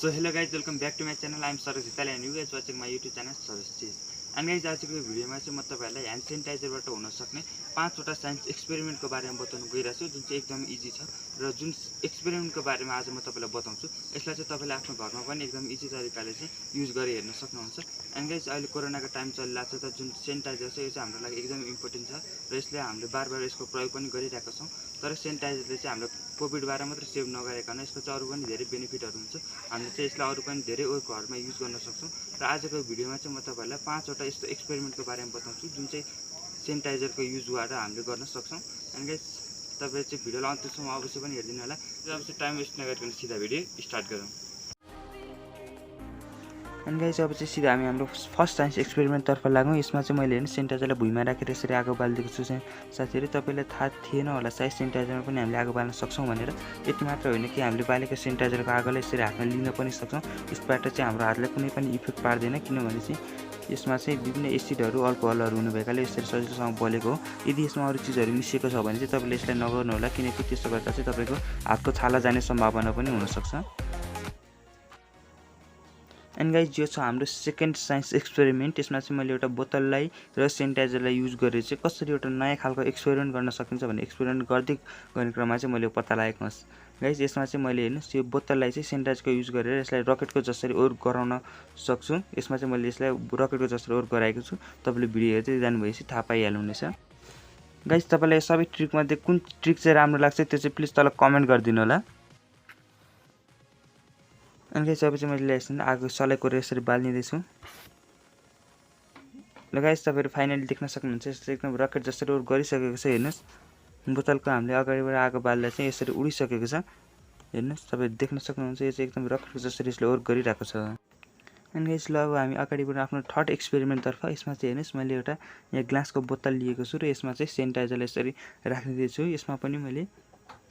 So hello guys, welcome back to my channel. I am Saroj Dhital and you guys watching my YouTube channel Saroj Dhital. And guys, आजको भिडियोमा चाहिँ म तपाईहरुलाई hand सेनिटाइजरबाट हुन सक्ने 5 वटा साइन्स एक्सपेरिमेन्टको बारेमा बताउन गइरहेको छु जुन चाहिँ एकदम इजी छ र जुन एक्सपेरिमेन्टको बारेमा आज म तपाईलाई बताउँछु यसलाई चाहिँ तपाईले आफ्नो घरमा पनि एकदम इजी तरिकाले चाहिँ युज गरि हेर्न सक्नुहुन्छ। एन्ड गाइस, अहिले कोरोनाको टाइम चलिरहेको छ त जुन सेनिटाइजर छ यो चाहिँ हाम्रो लागि एकदम इम्पोर्टेन्ट छ र यसले हामीले बारबार यसको प्रयोग पनि गरिरहेका छौं। तर सेनिटाइजरले चाहिँ हाम्रो कोभिडबाट मात्र सेभ नगरेकन यसको चाहिँ अरु पनि धेरै बेनिफिटहरु हुन्छ। हामीले चाहिँ यसलाई अरु पनि धेरै घरमा युज गर्न सक्छौं र आजको भिडियोमा चाहिँ म तपाईहरुलाई 5 वटा यस्तो एक्सपेरिमेन्टको बारेमा बताउँछु जुन चाहिँ सेनिटाइजरको युज गरेर हामीले गर्न सक्छौं। एन्ड गाइस, तपाईले चाहिँ भिडियोलाई अन्त्यसम्म अवश्य पनि हेर्दिनु होला। अब चाहिँ टाइम वेस्ट नगरिकन सिधा भिडियो स्टार्ट गरौँ। एन्ड गाइस, अब चाहिँ सिधा हामी हाम्रो फर्स्ट साइन्स एक्सपेरिमेन्ट तर्फ लागौं। यसमा चाहिँ मैले सेनिटाइजरलाई भुइँमा राखेर यसरी आगो बाल्दिएको छु। साथीहरु, तपाईलाई थाहा थिएन होला सायद सेनिटाइजरमा पनि हामीले आगो बाल्न सक्छौं भनेर। यति मात्र होइन कि हामीले बालेको सेनिटाइजरको आगोलाई यसरी हातमा लिन पनि सक्छौं। यसबाट चाहिँ हाम्रो हातलाई कुनै पनि इफेक्ट पार्दैन किनभने चाहिँ यसमा चाहिँ विभिन्न एसिडहरु अल्कोहलहरु हुने भएकाले यसरी सजिलोसँग बलेको हो। यदि यसमा अरु चीजहरु मिसिएको छ भने चाहिँ तपाईले यसलाई नगर्नु होला किनकि त्यसो गर्दा चाहिँ तपाईको हातको छाला जाने सम्भावना पनि हुन सक्छ। एन्ड गाइस, यो छ हाम्रो सेकेन्ड साइन्स एक्सपेरिमेन्ट। यसमा चाहिँ मैले एउटा बोतललाई र सेनिटाइजरलाई युज गरेर चाहिँ कसरी एउटा नयाँ खालको एक्सपेरिमेन्ट गर्न सकिन्छ भन्ने एक्सपेरिमेन्ट गर्ने क्रममा चाहिँ मैले पत्ता लागेको हुँ। गाइस, यसमा चाहिँ मैले हेर्नुस् यो बोतललाई चाहिँ सेनिटाइजरको युज गरेर यसलाई रकेटको जसरी ओर गराउन सक्छु। यसमा चाहिँ मैले यसलाई रकेटको जसरी ओर गराएको छु। तपाईले भिडियो हेर्दै जानुभएपछि थाहा पाइहाल्नुहुनेछ। गाइस, तपाईलाई सबै ट्रिक मध्ये कुन ट्रिक चाहिँ राम्रो लाग्छ त्यो चाहिँ प्लिज तल कमेन्ट गरिदिनु होला। अनि गाइस, अब चाहिँ मैले यसमा आगो सलाइको यसरी बाल्दिदै छु। ल गाइस, तपाईहरु फाइनली देख्न सक्नुहुन्छ यसले एकदम रकेट जसरी ओर गरिसकेको छ। हेर्नुस्, बोतलको हामीले अगाडिबाट आगो बाल्दा चाहिँ यसरी उडिसकेको छ। हेर्नुस्, तपाईहरु देख्न सक्नुहुन्छ यो चाहिँ एकदम रकेट जसरी यसले ओर गरिरहेको छ। अनि गाइस, ल अब हामी अगाडिबाट आफ्नो थर्ड एक्सपेरिमेन्ट तर्फ। यसमा चाहिँ हेर्नुस् मैले एउटा यहाँ ग्लासको बोतल लिएको छु र यसमा चाहिँ सेनिटाइजरलाई यसरी राख्दै छु। यसमा पनि मैले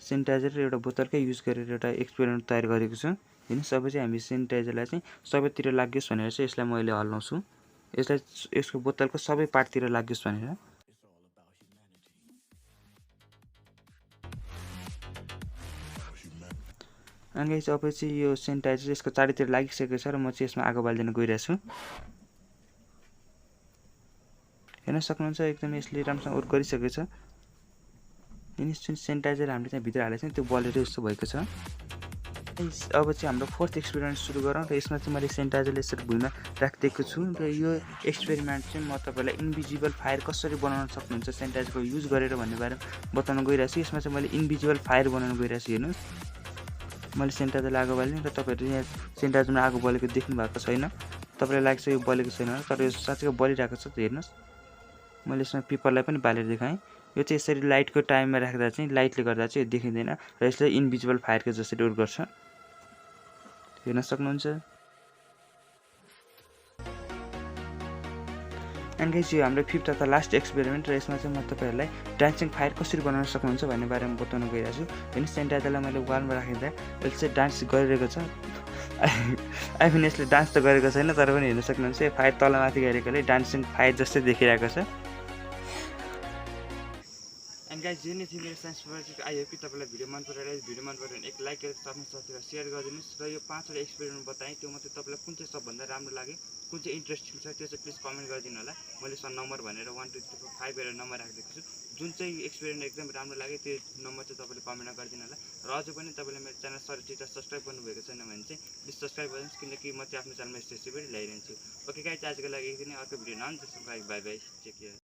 सेनिटाइजर र एउटा बोतलकै युज गरेर एउटा एक्सपेरिमेन्ट तयार गरेको छु। हेर्नुस्, अब चाहिँ हामी सेनिटाइजरलाई चाहिँ सबैतिर लाग्योस् भनेर चाहिँ यसलाई मैले हल्लाउँछु। यसलाई यसको बोतलको सबै पार्टतिर लाग्योस् भनेर। अनि गाइस, अब चाहिँ यो सेनिटाइजर यसको चारैतिर लागिसकेको छ र म चाहिँ यसमा आगो बाल्दिन गइरहेको छु। हेर्न सक्नुहुन्छ एकदम यसले राम्रोसँग ओर गरिसकेको छ। हेर्नुस्, जुन सेनिटाइजर हामीले चाहिँ भित्र हालेको छ त्यो बलेर यस्तो भएको छ। अब चाहिँ हाम्रो फोर्थ एक्सपेरिमेन्ट सुरु गरौँ र यसमा चाहिँ मैले सेनिटाइजरले यसरी भुइँमा राखिदिएको छु र यो एक्सपेरिमेन्ट चाहिँ म तपाईलाई इन्भिजिबल फायर कसरी बनाउन सक्नुहुन्छ सेनिटाइजरको युज गरेर भन्ने बारेमा बताउन गइरहेको छु। यसमा चाहिँ मैले इन्भिजिबल फायर बनाउन गइरहेको छु। हेर्नुस्, मैले सेनिटाइजरलाई आगो बाल्ने र तपाईहरु यहाँ सेनिटाइजरमा आगो बलेको देख्नु भएको छैन। तपाईलाई लाग्छ यो बलेको छैन तर यो साच्चै बलिरहेको छ। हेर्नुस्, मैले यसमा पेपरलाई पनि बालेर देखाएँ। यो चाहिँ यसरी लाइटको टाइममा राख्दा चाहिँ लाइटले गर्दा चाहिँ यो देखिँदैन र यसले इन्भिजिबल फायरको जसरी ओर गर्छ। हेर्न सक्नुहुन्छ। एन्ड गाइस, यो हाम्रो फिफ्थ अथवा लास्ट एक्सपेरिमेन्ट र यसमा चाहिँ म तपाईहरुलाई डान्सिङ फायर कसरी बनाउन सक्नुहुन्छ भन्ने बारेमा बताउन गइरहेको छु। हेर्नुस्, सेनिटाइजरलाई मैले वालमा राख्दा यसले चाहिँ डान्स गरिरहेको छ। आई मिन यसले डान्स त गरेको छैन तर पनि हेर्न सक्नुहुन्छ यो फायर तलमाथि गरेकोले डान्सिङ फायर जस्तै देखिरहेको छ। एन्ड गाइस, यो नै थियो मेरो साइन्स प्रोजेक्ट। आई होप कि तपाईलाई भिडियो मन परेर भिडियो मन पऱ्यो भने एक लाइक गरेर आफ्नो साथीहरुलाई शेयर गरिदिनुस् र यो 5 वटा एक्सपेरिमेन्ट बताएँ त्यो मध्ये तपाईलाई कुन चाहिँ सबभन्दा राम्रो लाग्यो, कुन चाहिँ इन्ट्रेस्टिङ छ त्यो चाहिँ प्लिज कमेन्ट गरिदिनु होला। मैले यसमा नम्बर भनेर 1 2 3 4 5 गरेर नम्बर राखिदिएको छु। जुन चाहिँ एक्सपेरिमेन्ट एकदम राम्रो लाग्यो त्यो नम्बर चाहिँ तपाईले कमेन्टमा गरिदिनु होला। र अझै पनि तपाईले मेरो च्यानल सरोज डिटल सब्स्क्राइब गर्नुभएको छैन भने चाहिँ प्लिज सब्स्क्राइब गरिदिनुस् किनकि म चाहिँ आफ्नो च्यानलमा यस्तो भिडियो ल्याइरहन्छु। ओके गाइस, आजको लागि यति नै। अर्को भिडियो नन just bye bye, take care.